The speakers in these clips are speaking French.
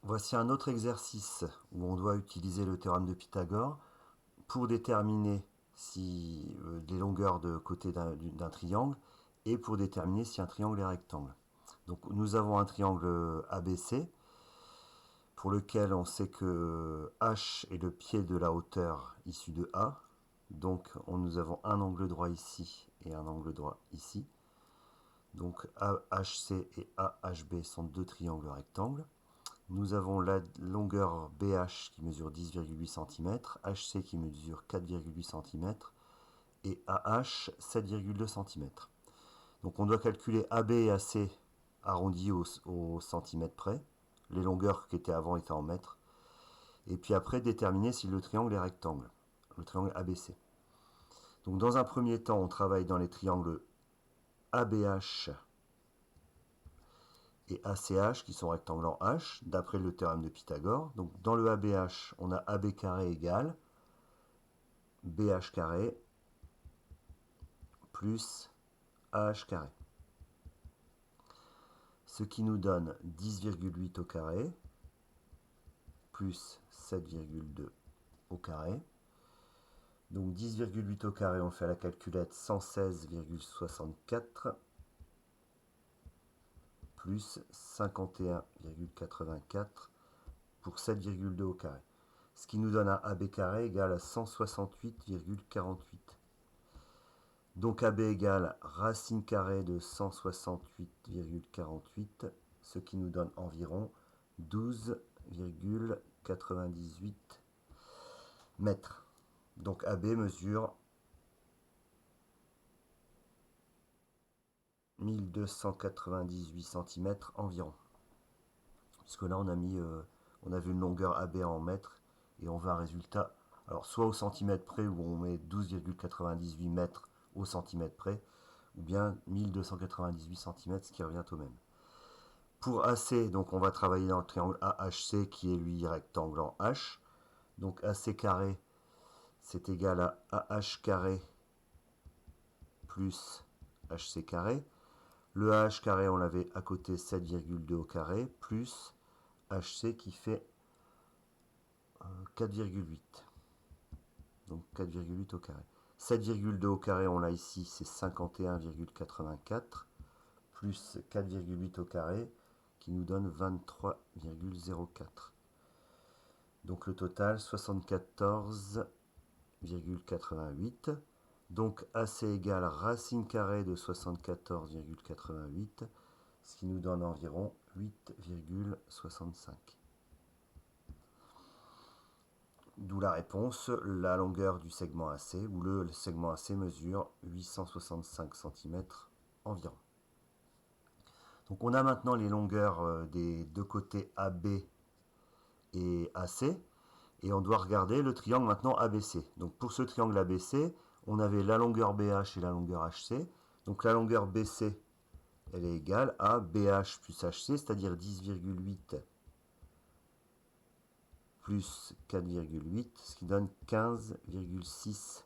Voici un autre exercice où on doit utiliser le théorème de Pythagore pour déterminer si les longueurs de côté d'un triangle et pour déterminer si un triangle est rectangle. Donc nous avons un triangle ABC pour lequel on sait que H est le pied de la hauteur issue de A. Donc nous avons un angle droit ici et un angle droit ici. Donc AHC et AHB sont deux triangles rectangles. Nous avons la longueur BH qui mesure 10,8 cm, HC qui mesure 4,8 cm et AH 7,2 cm. Donc on doit calculer AB et AC arrondis au centimètre près. Les longueurs qui étaient avant étaient en mètres. Et puis après déterminer si le triangle est rectangle, le triangle ABC. Donc dans un premier temps, on travaille dans les triangles ABH et ACH qui sont rectangles en H d'après le théorème de Pythagore. Donc dans le ABH, on a AB carré égale BH carré plus AH carré. Ce qui nous donne 10,8 au carré plus 7,2 au carré. Donc 10,8 au carré, on fait à la calculette 116,64 plus 51,84 pour 7,2 au carré. Ce qui nous donne un AB carré égal à 168,48. Donc AB égale racine carrée de 168,48, ce qui nous donne environ 12,98 mètres. Donc AB mesure 1298 cm environ. Puisque là on a vu une longueur AB en mètres et on veut un résultat, alors soit au centimètre près où on met 12,98 mètres au centimètre près, ou bien 1298 cm, ce qui revient au même. Pour AC, donc on va travailler dans le triangle AHC qui est lui rectangle en H. Donc AC carré, c'est égal à AH carré plus HC carré. Le AH carré, on l'avait à côté 7,2 au carré, plus HC qui fait 4,8. Donc 4,8 au carré. 7,2 au carré, on l'a ici, c'est 51,84, plus 4,8 au carré, qui nous donne 23,04. Donc le total, 74,88. Donc AC égale racine carrée de 74,88, ce qui nous donne environ 8,65. D'où la réponse, la longueur du segment AC, où le segment AC mesure 865 cm environ. Donc on a maintenant les longueurs des deux côtés AB et AC, et on doit regarder le triangle maintenant ABC. Donc pour ce triangle ABC, on avait la longueur BH et la longueur HC. Donc la longueur BC, elle est égale à BH plus HC, c'est-à-dire 10,8 plus 4,8, ce qui donne 15,6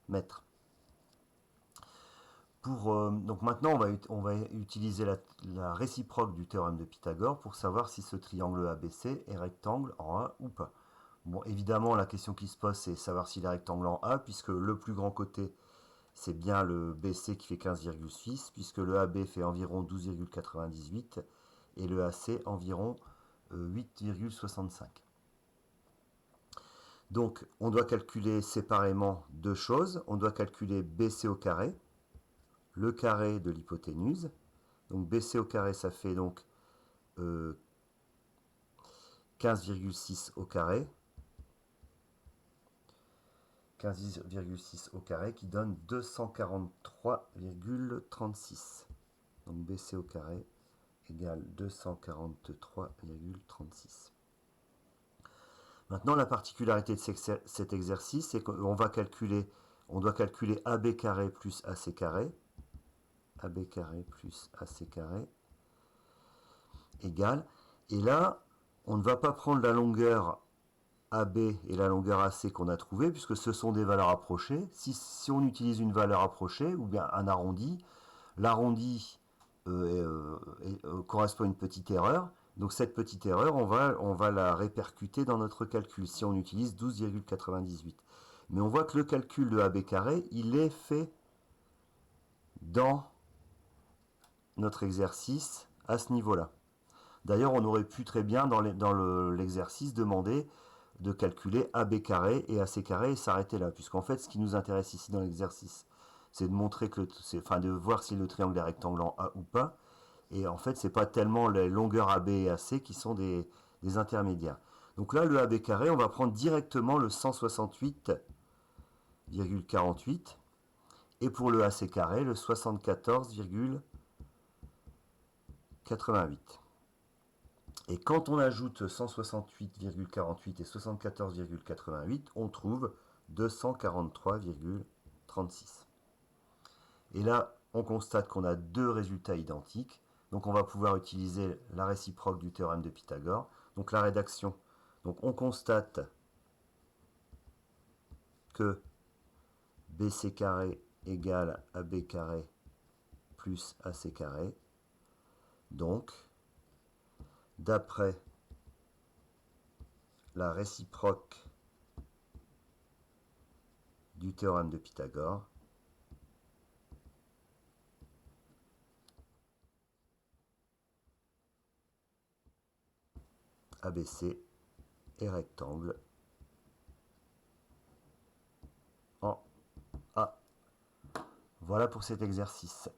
mètres. Donc maintenant, on va utiliser la réciproque du théorème de Pythagore pour savoir si ce triangle ABC est rectangle en A ou pas. Bon, évidemment, la question qui se pose, c'est savoir s'il est rectangle en A, puisque le plus grand côté, c'est bien le BC qui fait 15,6, puisque le AB fait environ 12,98 et le AC environ 8,65. Donc, on doit calculer séparément deux choses. On doit calculer BC au carré, le carré de l'hypoténuse. Donc, BC au carré, ça fait donc 15,6 au carré. 15,6 au carré qui donne 243,36. Donc, BC au carré égale 243,36. Maintenant, la particularité de cet exercice, c'est qu'on doit calculer AB carré plus AC carré. AB carré plus AC carré égale. Et là, on ne va pas prendre la longueur AB et la longueur AC qu'on a trouvée, puisque ce sont des valeurs approchées. Si on utilise une valeur approchée, ou bien un arrondi, l'arrondi correspond à une petite erreur, Donc cette petite erreur, on va la répercuter dans notre calcul si on utilise 12,98. Mais on voit que le calcul de AB carré, il est fait dans notre exercice à ce niveau-là. D'ailleurs, on aurait pu très bien dans l'exercice demander de calculer AB carré et AC carré et s'arrêter là, puisqu'en fait, ce qui nous intéresse ici dans l'exercice, c'est de montrer que, enfin, de voir si le triangle est rectangle en A ou pas. Et en fait, c'est pas tellement les longueurs AB et AC qui sont des intermédiaires. Donc là, le AB carré, on va prendre directement le 168,48 et pour le AC carré, le 74,88. Et quand on ajoute 168,48 et 74,88, on trouve 243,36. Et là, on constate qu'on a deux résultats identiques. Donc on va pouvoir utiliser la réciproque du théorème de Pythagore. Donc la rédaction. Donc on constate que BC carré égale AB carré plus AC carré. Donc, d'après la réciproque du théorème de Pythagore, ABC est rectangle en A. Voilà pour cet exercice.